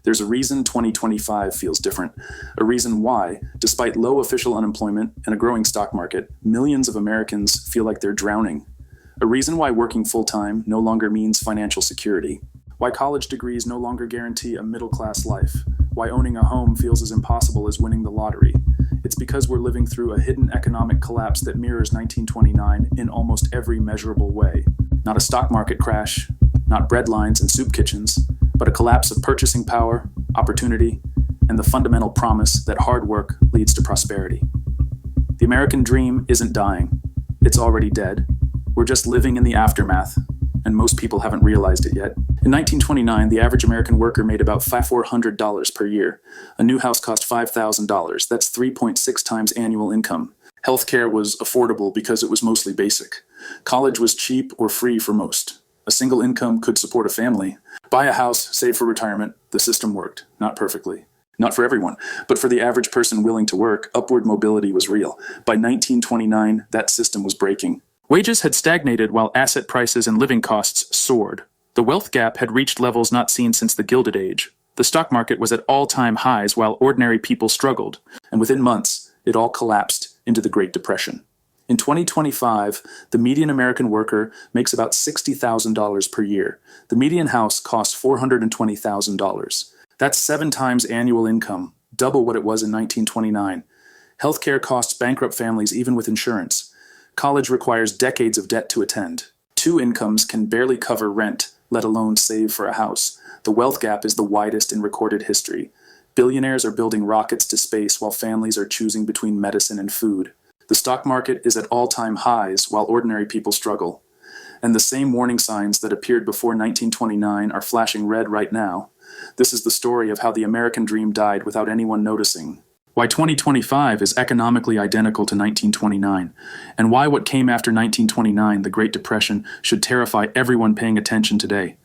There's a reason 2025 feels different, a reason why, despite low official unemployment and a growing stock market, millions of Americans feel like they're drowning. A reason why working full-time no longer means financial security. Why college degrees no longer guarantee a middle-class life. Why owning a home feels as impossible as winning the lottery. It's because we're living through a hidden economic collapse that mirrors 1929 in almost every measurable way. Not a stock market crash, not breadlines and soup kitchens, but a collapse of purchasing power, opportunity, and the fundamental promise that hard work leads to prosperity. The American dream isn't dying. It's already dead. We're just living in the aftermath, and most people haven't realized it yet. In 1929, the average American worker made about $400 per year. A new house cost $5,000. That's 3.6 times annual income. Healthcare was affordable because it was mostly basic. College was cheap or free for most. A single income could support a family. Buy a house, save for retirement. The system worked. Not perfectly. Not for everyone, but for the average person willing to work, upward mobility was real. By 1929, that system was breaking. Wages had stagnated while asset prices and living costs soared. The wealth gap had reached levels not seen since the Gilded Age. The stock market was at all-time highs while ordinary people struggled, and within months, it all collapsed into the Great Depression. In 2025, the median American worker makes about $60,000 per year. The median house costs $420,000. That's 7 times annual income, double what it was in 1929. Healthcare costs bankrupt families even with insurance. College requires decades of debt to attend. 2 incomes can barely cover rent, let alone save for a house. The wealth gap is the widest in recorded history. Billionaires are building rockets to space while families are choosing between medicine and food. The stock market is at all-time highs while ordinary people struggle. And the same warning signs that appeared before 1929 are flashing red right now. This is the story of how the American dream died without anyone noticing. Why 2025 is economically identical to 1929, and why what came after 1929, the Great Depression, should terrify everyone paying attention today.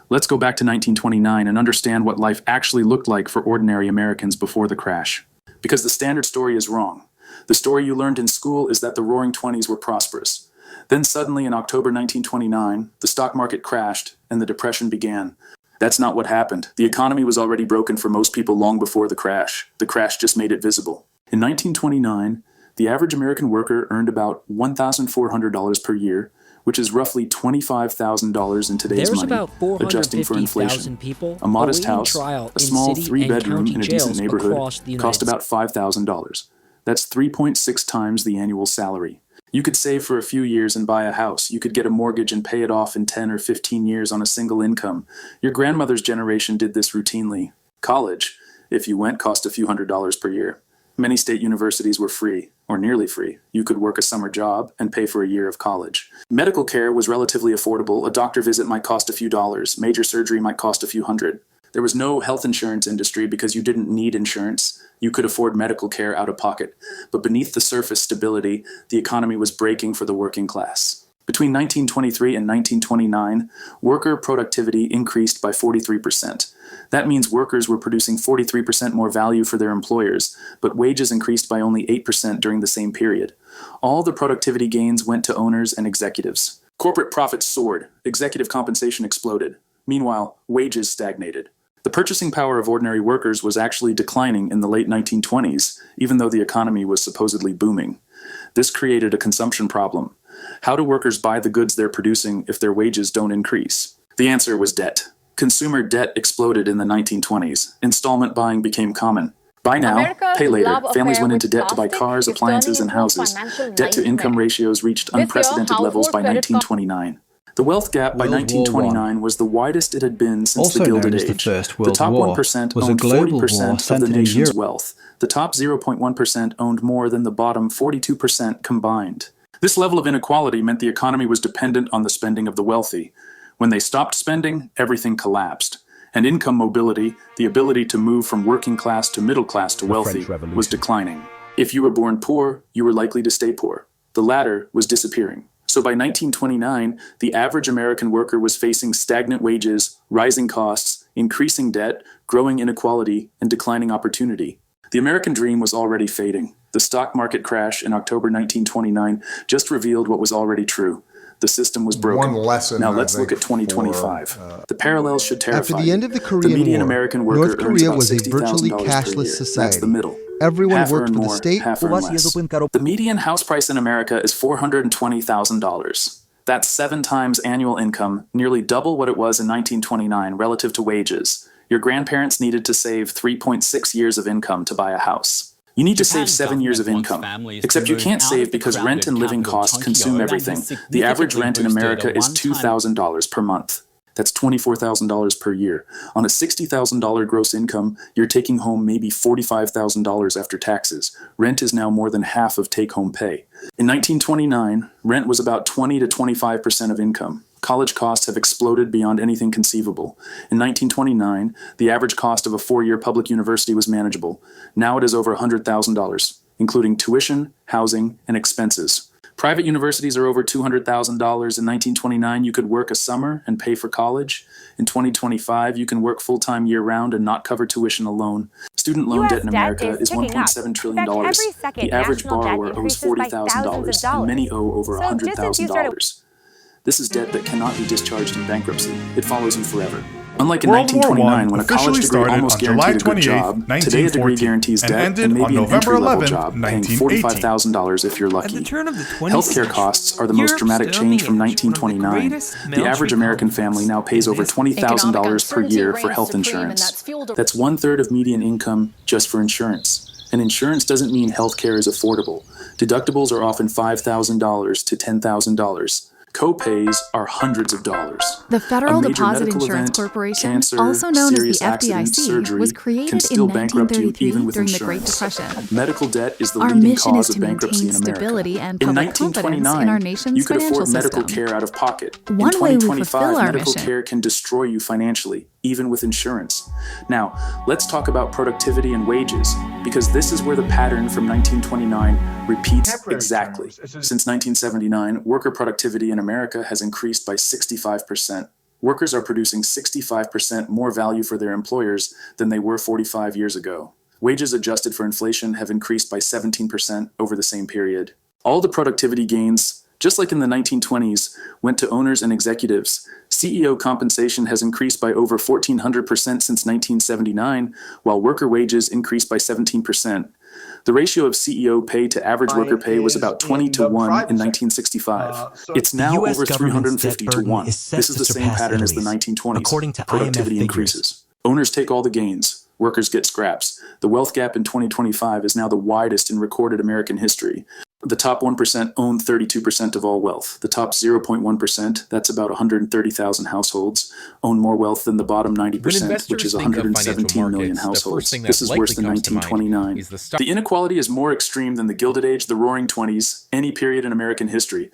Let's go back to 1929 and understand what life actually looked like for ordinary Americans before the crash. Because the standard story is wrong. The story you learned in school is that the Roaring Twenties were prosperous. Then suddenly in October 1929, the stock market crashed and the Depression began. That's not what happened. The economy was already broken for most people long before the crash. The crash just made it visible. In 1929, the average American worker earned about $1,400 per year, which is roughly $25,000 in today's money, adjusting for inflation. People a modest house, trial a small city 3-bedroom and in a county decent jails neighborhood, cost about $5,000. That's 3.6 times the annual salary. You could save for a few years and buy a house. You could get a mortgage and pay it off in 10 or 15 years on a single income. Your grandmother's generation did this routinely. College, if you went, cost a few $100s per year. Many state universities were free, or nearly free. You could work a summer job and pay for a year of college. Medical care was relatively affordable. A doctor visit might cost a few dollars. Major surgery might cost a few hundred. There was no health insurance industry because you didn't need insurance. You could afford medical care out of pocket. But beneath the surface stability, the economy was breaking for the working class. Between 1923 and 1929, worker productivity increased by 43%. That means workers were producing 43% more value for their employers, but wages increased by only 8% during the same period. All the productivity gains went to owners and executives. Corporate profits soared. Executive compensation exploded. Meanwhile, wages stagnated. The purchasing power of ordinary workers was actually declining in the late 1920s, even though the economy was supposedly booming. This created a consumption problem. How do workers buy the goods they're producing if their wages don't increase? The answer was debt. Consumer debt exploded in the 1920s. Installment buying became common. Buy now, pay later. Families went into debt to buy cars, appliances, and houses. Debt-to-income ratios reached unprecedented levels by 1929. The wealth gap by 1929 was the widest it had been since the Gilded Age. The top 1% owned 40% of the nation's wealth. The top 0.1% owned more than the bottom 42% combined. This level of inequality meant the economy was dependent on the spending of the wealthy. When they stopped spending, everything collapsed. And income mobility, the ability to move from working class to middle class to wealthy, was declining. If you were born poor, you were likely to stay poor. The latter was disappearing. So by 1929, the average American worker was facing stagnant wages, rising costs, increasing debt, growing inequality, and declining opportunity. The American dream was already fading. The stock market crash in October 1929 just revealed what was already true. The system was broken. One lesson, now I let's look think, at 2025. The parallels should terrify After the end of the you. Korean The median War, American worker North earns Korea about was a virtually $60,000 per cashless year. That's society. the middle. Everyone Half worked earn for the more, state. half earn less. The median house price in America is $420,000. That's 7 times annual income, nearly double what it was in 1929 relative to wages. Your grandparents needed to save 3.6 years of income to buy a house. You need to save 7 years of income. Except you can't save because rent and living costs consume everything. The average rent in America is $2,000 per month. That's $24,000 per year. On a $60,000 gross income, you're taking home maybe $45,000 after taxes. Rent is now more than half of take-home pay. In 1929, rent was about 20 to 25% of income. College costs have exploded beyond anything conceivable. In 1929, the average cost of a 4-year public university was manageable. Now it is over $100,000, including tuition, housing, and expenses. Private universities are over $200,000. In 1929, you could work a summer and pay for college. In 2025, you can work full-time year-round and not cover tuition alone. Student loan debt in America is $1.7 trillion. The average borrower owes $40,000, and many owe over $100,000. This is debt that cannot be discharged in bankruptcy. It follows you forever. Unlike in 1929, when a college degree almost guaranteed a good job, today a degree guarantees debt and maybe an entry-level job, paying $45,000 if you're lucky. Healthcare costs are the most dramatic change from 1929. The average American family now pays over $20,000 per year for health insurance. That's 1/3 of median income just for insurance. And insurance doesn't mean healthcare is affordable. Deductibles are often $5,000 to $10,000. Co-pays are hundreds of dollars. The Federal Deposit Insurance Corporation, cancer, also known as the accident, FDIC, surgery, was created can still in bankrupt you 1933 even with during the insurance. Great Depression. Medical debt is the Our leading mission is cause to of bankruptcy maintain in America. stability and In public confidence in 1929, our nation's you could financial afford medical system. care out of pocket. One in way we 2025, fulfill our medical mission. care can destroy you financially, even with insurance. Now, let's talk about productivity and wages, because this is where the pattern from 1929 repeats exactly. Since 1979, worker productivity in America has increased by 65%. Workers are producing 65% more value for their employers than they were 45 years ago. Wages adjusted for inflation have increased by 17% over the same period. All the productivity gains, just like in the 1920s, went to owners and executives. CEO compensation has increased by over 1,400% since 1979, while worker wages increased by 17%. The ratio of CEO pay to average worker pay was about 20 to 1 in 1965. It's now over 350 to 1. This is the same pattern as the 1920s. According to Productivity IMF increases. Owners take all the gains. Workers get scraps. The wealth gap in 2025 is now the widest in recorded American history. The top 1% own 32% of all wealth. The top 0.1%, that's about 130,000 households, own more wealth than the bottom 90%, which is 117 million households. This is worse than 1929. The inequality is more extreme than the Gilded Age, the Roaring Twenties, any period in American history.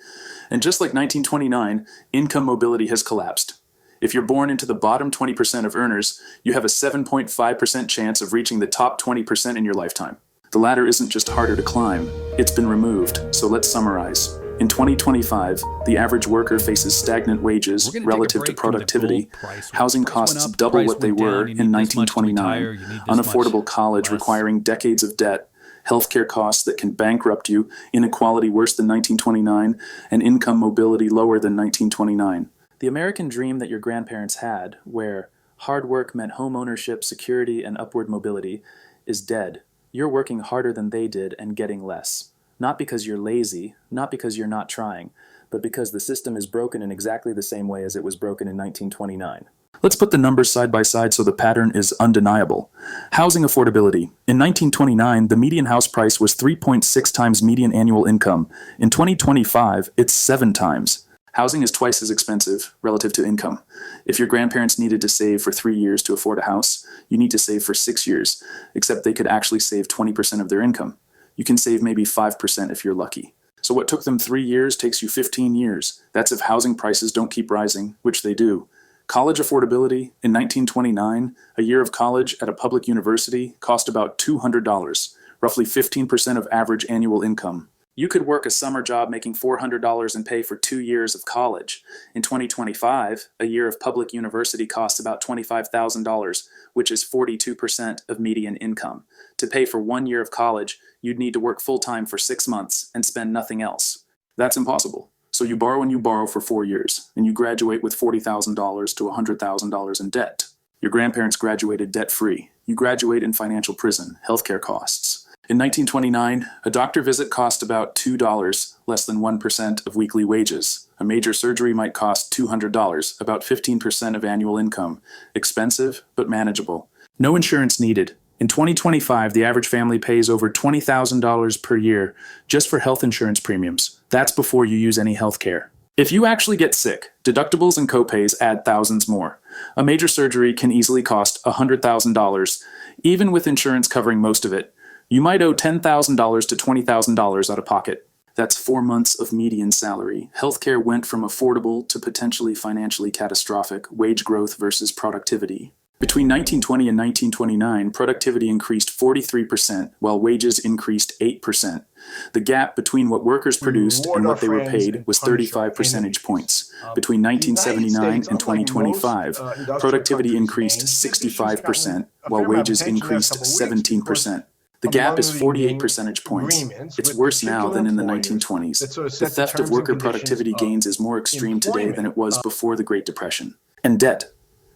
And just like 1929, income mobility has collapsed. If you're born into the bottom 20% of earners, you have a 7.5% chance of reaching the top 20% in your lifetime. The ladder isn't just harder to climb, it's been removed, so let's summarize. In 2025, the average worker faces stagnant wages relative to productivity. Housing costs double what they were in 1929. Unaffordable college requiring decades of debt. Healthcare costs that can bankrupt you. Inequality worse than 1929. And income mobility lower than 1929. The American dream that your grandparents had, where hard work meant home ownership, security, and upward mobility, is dead. You're working harder than they did and getting less. Not because you're lazy, not because you're not trying, but because the system is broken in exactly the same way as it was broken in 1929. Let's put the numbers side by side so the pattern is undeniable. Housing affordability. In 1929, the median house price was 3.6 times median annual income. In 2025, it's 7 times. Housing is twice as expensive relative to income. If your grandparents needed to save for 3 years to afford a house, you need to save for 6 years, except they could actually save 20% of their income. You can save maybe 5% if you're lucky. So what took them 3 years takes you 15 years. That's if housing prices don't keep rising, which they do. College affordability, in 1929, a year of college at a public university cost about $200, roughly 15% of average annual income. You could work a summer job making $400 and pay for 2 years of college. In 2025, a year of public university costs about $25,000, which is 42% of median income. To pay for 1 year of college, you'd need to work full-time for 6 months and spend nothing else. That's impossible. So you borrow and you borrow for 4 years, and you graduate with $40,000 to $100,000 in debt. Your grandparents graduated debt-free. You graduate in financial prison, healthcare costs. In 1929, a doctor visit cost about $2, less than 1% of weekly wages. A major surgery might cost $200, about 15% of annual income. Expensive, but manageable. No insurance needed. In 2025, the average family pays over $20,000 per year just for health insurance premiums. That's before you use any health care. If you actually get sick, deductibles and copays add thousands more. A major surgery can easily cost $100,000, even with insurance covering most of it. You might owe $10,000 to $20,000 out of pocket. That's 4 months of median salary. Healthcare went from affordable to potentially financially catastrophic. Wage growth versus productivity. Between 1920 and 1929, productivity increased 43%, while wages increased 8%. The gap between what workers produced and what they were paid was 35 percentage points. Between 1979 and 2025, productivity increased 65%, while wages increased 17%. The gap is 48 percentage points. It's worse now than in the 1920s. The theft of worker productivity gains is more extreme today than it was before the Great Depression. And debt.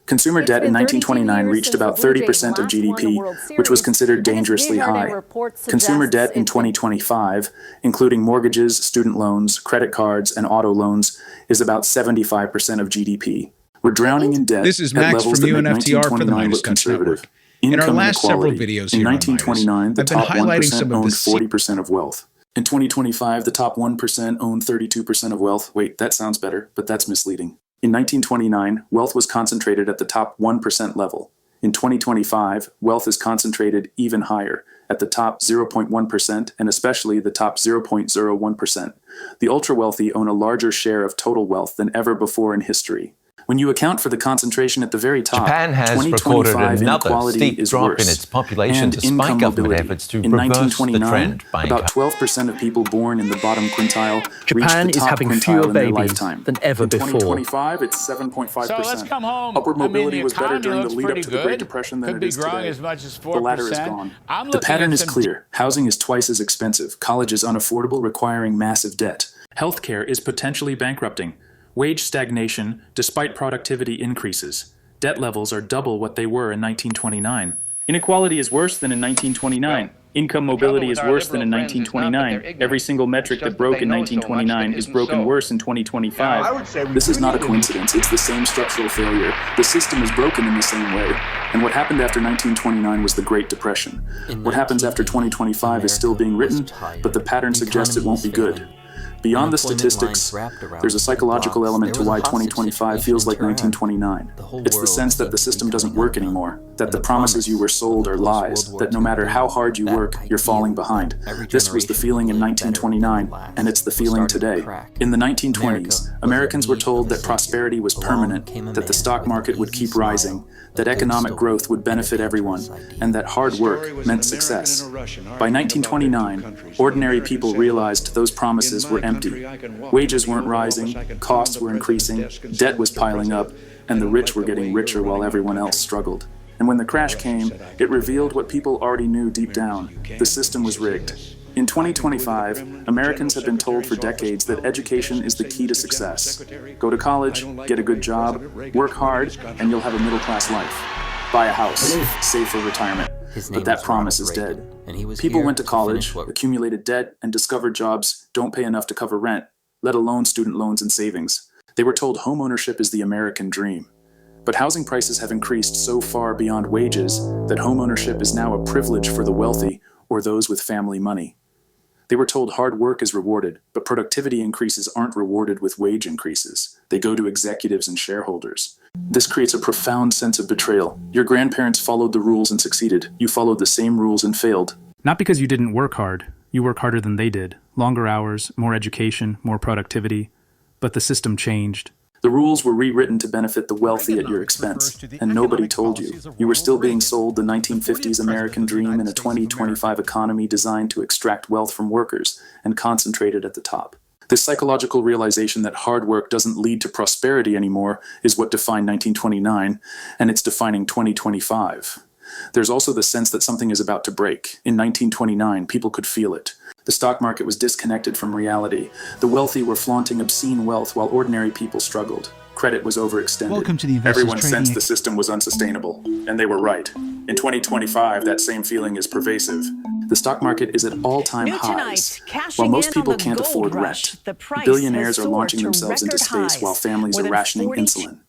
Consumer debt in 1929 reached about 30% of GDP, which was considered dangerously high. Consumer debt in 2025, including mortgages, student loans, credit cards, and auto loans, is about 75% of GDP. We're drowning in debt This is at Max levels from that make UNFTR for the 1929 Midas look Touch conservative. Network. In our Income last several inequality. videos In here on 1929, the Midas, I've top been highlighting 1% some of owned the 40% of wealth. In 2025, the top 1% owned 32% of wealth. Wait, that sounds better, but that's misleading. In 1929, wealth was concentrated at the top 1% level. In 2025, wealth is concentrated even higher, at the top 0.1% and especially the top 0.01%. The ultra-wealthy own a larger share of total wealth than ever before in history. When you account for the concentration at the very top, Japan has recorded 2025 another inequality steep is drop worse. in its population And despite income government mobility. efforts to In reverse the 1929, trend by about income. 12% of people born in the bottom quintile reached Japan the is top having quintile fewer in their babies lifetime. than ever in before. 2025, it's 7.5%. So let's come home. Upward mobility the was better economy during the looks lead up pretty to the Great good. Depression than Could it be is growing today. as much as 4%. The latter is gone. I'm The looking pattern at is some clear. Housing is twice as expensive. College is unaffordable, requiring massive debt. Healthcare is potentially bankrupting. Wage stagnation, despite productivity increases. Debt levels are double what they were in 1929. Inequality is worse than in 1929. Income mobility is worse than in 1929. Every single metric that broke in 1929 is broken worse in 2025. This is not a coincidence. It's the same structural failure. The system is broken in the same way. And what happened after 1929 was the Great Depression. What happens after 2025 is still being written, but the pattern suggests it won't be good. Beyond the statistics, there's a psychological element to why 2025 feels like 1929. It's the sense that the system doesn't work anymore, that the promises you were sold are lies, that no matter how hard you work, you're falling behind. This was the feeling in 1929, and it's the feeling today. In the 1920s, Americans were told that prosperity was permanent, that the stock market would keep rising, that economic growth would benefit everyone, and that hard work meant success. By 1929, ordinary people realized those promises were empty. Wages weren't rising, costs were increasing, debt was piling up, and the rich were getting richer while everyone else struggled. And when the crash came, it revealed what people already knew deep down. The system was rigged. In 2025, Americans have been told for decades that education is the key to success. Go to college, get a good job, work hard, and you'll have a middle-class life. Buy a house, save for retirement. But that promise is dead. People went to college, accumulated debt, and discovered jobs don't pay enough to cover rent, let alone student loans and savings. They were told homeownership is the American dream. But housing prices have increased so far beyond wages that homeownership is now a privilege for the wealthy or those with family money. They were told hard work is rewarded, but productivity increases aren't rewarded with wage increases. They go to executives and shareholders. This creates a profound sense of betrayal. Your grandparents followed the rules and succeeded. You followed the same rules and failed. Not because you didn't work hard. You work harder than they did. Longer hours, more education, more productivity. But the system changed. The rules were rewritten to benefit the wealthy at your expense, and nobody told you. You were still being sold the 1950s American dream in a 2025 economy designed to extract wealth from workers and concentrate it at the top. This psychological realization that hard work doesn't lead to prosperity anymore is what defined 1929, and it's defining 2025. There's also the sense that something is about to break. In 1929, people could feel it. The stock market was disconnected from reality. The wealthy were flaunting obscene wealth while ordinary people struggled. Credit was overextended. Welcome to the Investors Everyone Trading sensed the system was unsustainable, and they were right. In 2025, that same feeling is pervasive. The stock market is at all-time highs. While most people can't afford rent, billionaires are launching themselves into space while families are rationing insulin.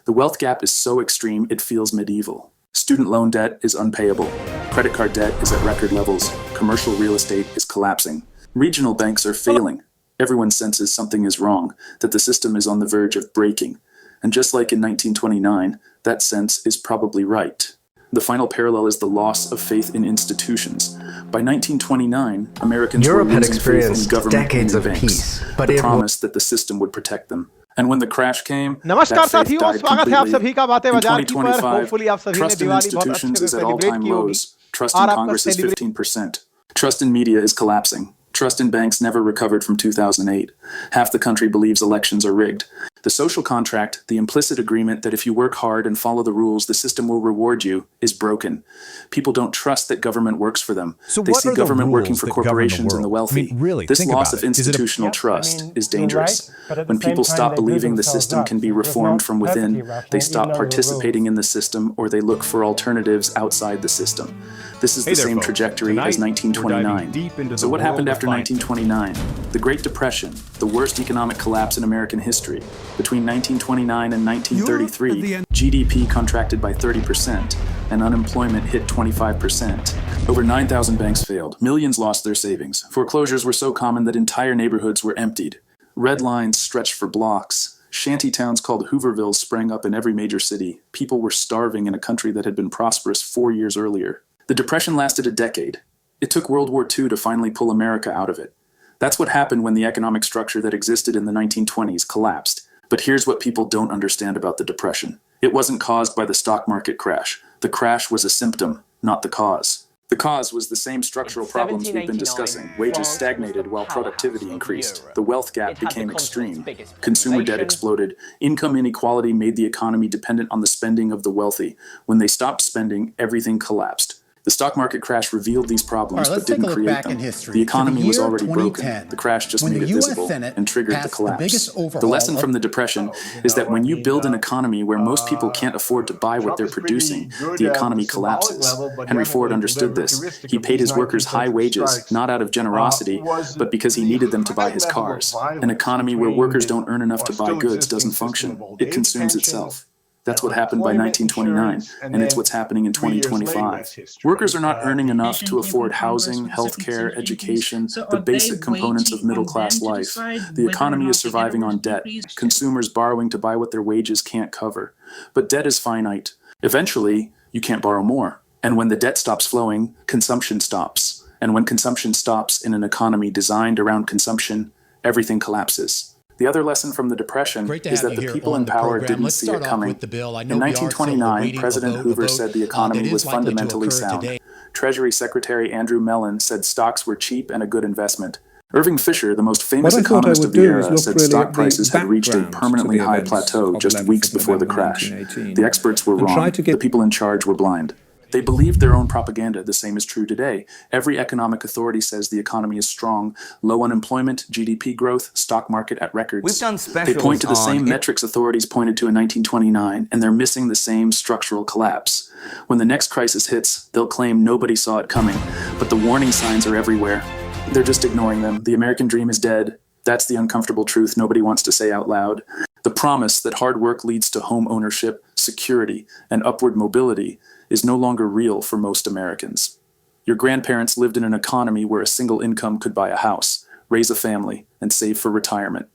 The wealth gap is so extreme it feels medieval. Student loan debt is unpayable. Credit card debt is at record levels. Commercial real estate is collapsing. Regional banks are failing. Everyone senses something is wrong, that the system is on the verge of breaking. And just like in 1929, that sense is probably right. The final parallel is the loss of faith in institutions. By 1929, Americans were losing faith in government and in banks. The promise that the system would protect them. And when the crash came, नमस्कार that faith साथियों, died स्वागत है आप completely. सभी का बातें In बाजार की पर। 2025, होपफुली आप सभी ने trust in दिवाली बहुत अच्छे institutions से is at सेलिब्रेट all-time की होगी lows. Trust in और आपका Congress is celebrate 15%. Trust in media is collapsing. Trust in banks never recovered from 2008. Half the country believes elections are rigged. The social contract, the implicit agreement that if you work hard and follow the rules, the system will reward you, is broken. People don't trust that government works for them. They see government working for corporations and the wealthy. This loss of institutional trust is dangerous. When people stop believing the system can be reformed from within, they stop participating in the system or they look for alternatives outside the system. This is the same trajectory as 1929. So what happened after 1929? The Great Depression, the worst economic collapse in American history. Between 1929 and 1933, GDP contracted by 30%, and unemployment hit 25%. Over 9,000 banks failed. Millions lost their savings. Foreclosures were so common that entire neighborhoods were emptied. Red lines stretched for blocks. Shanty towns called Hoovervilles sprang up in every major city. People were starving in a country that had been prosperous 4 years earlier. The Depression lasted a decade. It took World War II to finally pull America out of it. That's what happened when the economic structure that existed in the 1920s collapsed. But here's what people don't understand about the Depression. It wasn't caused by the stock market crash. The crash was a symptom, not the cause. The cause was the same structural problems we've been discussing. Wages stagnated while productivity increased. The wealth gap became extreme. Consumer debt exploded. Income inequality made the economy dependent on the spending of the wealthy. When they stopped spending, everything collapsed. The stock market crash revealed these problems but didn't create them. The economy was already broken. The crash just made it visible and triggered the collapse. The lesson from the Depression is that when you build an economy where most people can't afford to buy what they're producing, the economy collapses. Henry Ford understood this. He paid his workers high wages, not out of generosity, but because he needed them to buy his cars. An economy where workers don't earn enough to buy goods doesn't function. It consumes itself. That's what happened by 1929, and it's what's happening in 2025. Workers are not earning enough to afford housing, healthcare, education, the basic components of middle-class life. The economy is surviving on debt, consumers borrowing to buy what their wages can't cover. But debt is finite. Eventually, you can't borrow more. And when the debt stops flowing, consumption stops. And when consumption stops in an economy designed around consumption, everything collapses. The other lesson from the Depression is that the people in power didn't see it coming. In 1929, President Hoover said the economy was fundamentally sound. Treasury Secretary Andrew Mellon said stocks were cheap and a good investment. Irving Fisher, the most famous economist of the era, said stock prices had reached a permanently high plateau just weeks before the crash. The experts were wrong. The people in charge were blind. They believed their own propaganda. The same is true today. Every economic authority says the economy is strong. Low unemployment, GDP growth, stock market at records. We've done specials They point to the same on metrics authorities pointed to in 1929, and they're missing the same structural collapse. When the next crisis hits, they'll claim nobody saw it coming, but the warning signs are everywhere. They're just ignoring them. The American dream is dead. That's the uncomfortable truth nobody wants to say out loud. The promise that hard work leads to home ownership, security, and upward mobility is no longer real for most Americans. Your grandparents lived in an economy where a single income could buy a house, raise a family, and save for retirement.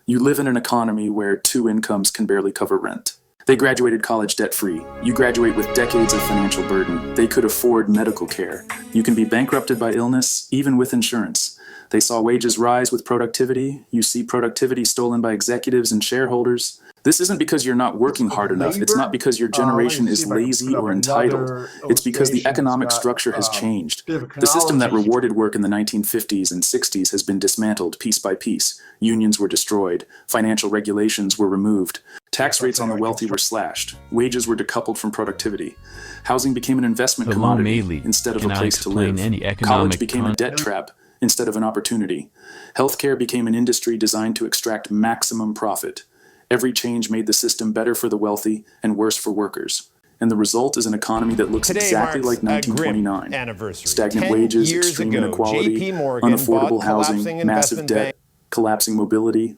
You live in an economy where 2 incomes can barely cover rent. They graduated college debt-free. You graduate with decades of financial burden. They could afford medical care. You can be bankrupted by illness, even with insurance. They saw wages rise with productivity. You see productivity stolen by executives and shareholders. This isn't because you're not working hard enough. It's not because your generation is lazy or entitled. It's because the economic structure has changed. The system that rewarded work in the 1950s and 60s has been dismantled piece by piece. Unions were destroyed. Financial regulations were removed. Tax rates on the wealthy were slashed. Wages were decoupled from productivity. Housing became an investment commodity instead of a place to live. College became a debt trap. instead of an opportunity. Healthcare became an industry designed to extract maximum profit. Every change made the system better for the wealthy and worse for workers. And the result is an economy that looks exactly like 1929. Stagnant wages, extreme inequality, unaffordable housing, massive debt, collapsing mobility.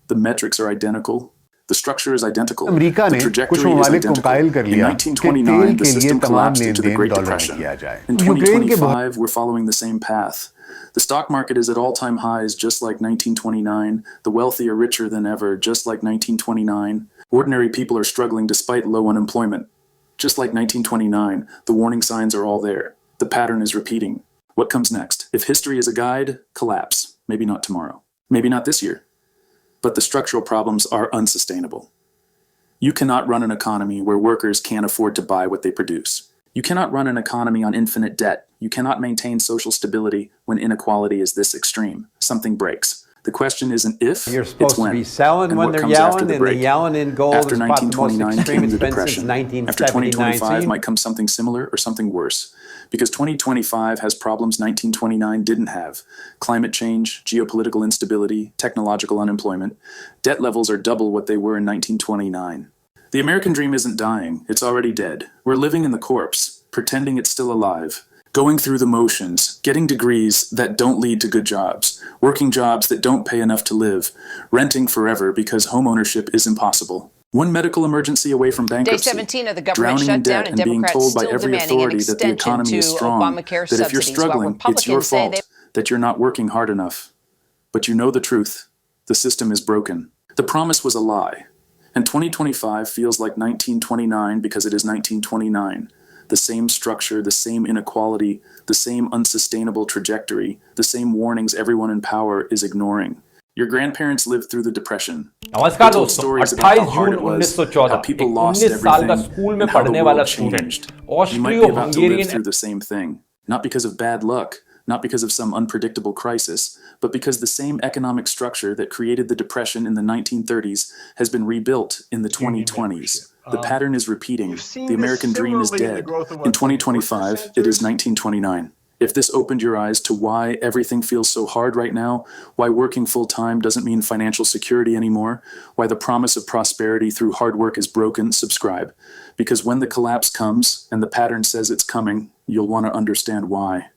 The metrics are identical. The structure is identical. The trajectory is identical. In 1929, the system collapsed into the Great Depression. In 2025, we're following the same path. The stock market is at all-time highs, just like 1929. The wealthy are richer than ever, just like 1929. Ordinary people are struggling despite low unemployment. Just like 1929, the warning signs are all there. The pattern is repeating. What comes next? If history is a guide, collapse. Maybe not tomorrow. Maybe not this year. But the structural problems are unsustainable. You cannot run an economy where workers can't afford to buy what they produce. You cannot run an economy on infinite debt. You cannot maintain social stability when inequality is this extreme. Something breaks. The question isn't if, you're supposed it's when. to be selling and when what they're comes yelling, after the and break. the yelling in gold After is about the most 1929 extreme came the expense since Depression. 1979. After 2025 See? might come something similar or something worse. Because 2025 has problems 1929 didn't have. Climate change, geopolitical instability, technological unemployment. Debt levels are double what they were in 1929. The American dream isn't dying, it's already dead. We're living in the corpse, pretending it's still alive. Going through the motions, getting degrees that don't lead to good jobs, working jobs that don't pay enough to live, renting forever because homeownership is impossible. One medical emergency away from bankruptcy, Day 17 of the government drowning in shutdown, debt and and being Democrats told by still every demanding an authority that the extension economy is to strong, Obamacare that if you're subsidies, while struggling, it's your Republicans say fault, that you're not working hard enough. But you know the truth. The system is broken. The promise was a lie. And 2025 feels like 1929 because it is 1929. The same structure, the same inequality, the same unsustainable trajectory, the same warnings everyone in power is ignoring. Your grandparents lived through the Depression. नमस्कार They told दोस्तों, stories about 28 how hard June it was, 1914 how people एक lost 19 साल का everything, school में and how the पढ़ने वाला world student changed. You might be about to live through the same thing, not because of bad luck, not because of some unpredictable crisis, but because the same economic structure that created the Depression in the 1930s has been rebuilt in the 2020s. The pattern is repeating. The American dream is dead. In 2025, it is 1929. If this opened your eyes to why everything feels so hard right now, why working full-time doesn't mean financial security anymore, why the promise of prosperity through hard work is broken, subscribe. Because when the collapse comes and the pattern says it's coming, you'll want to understand why.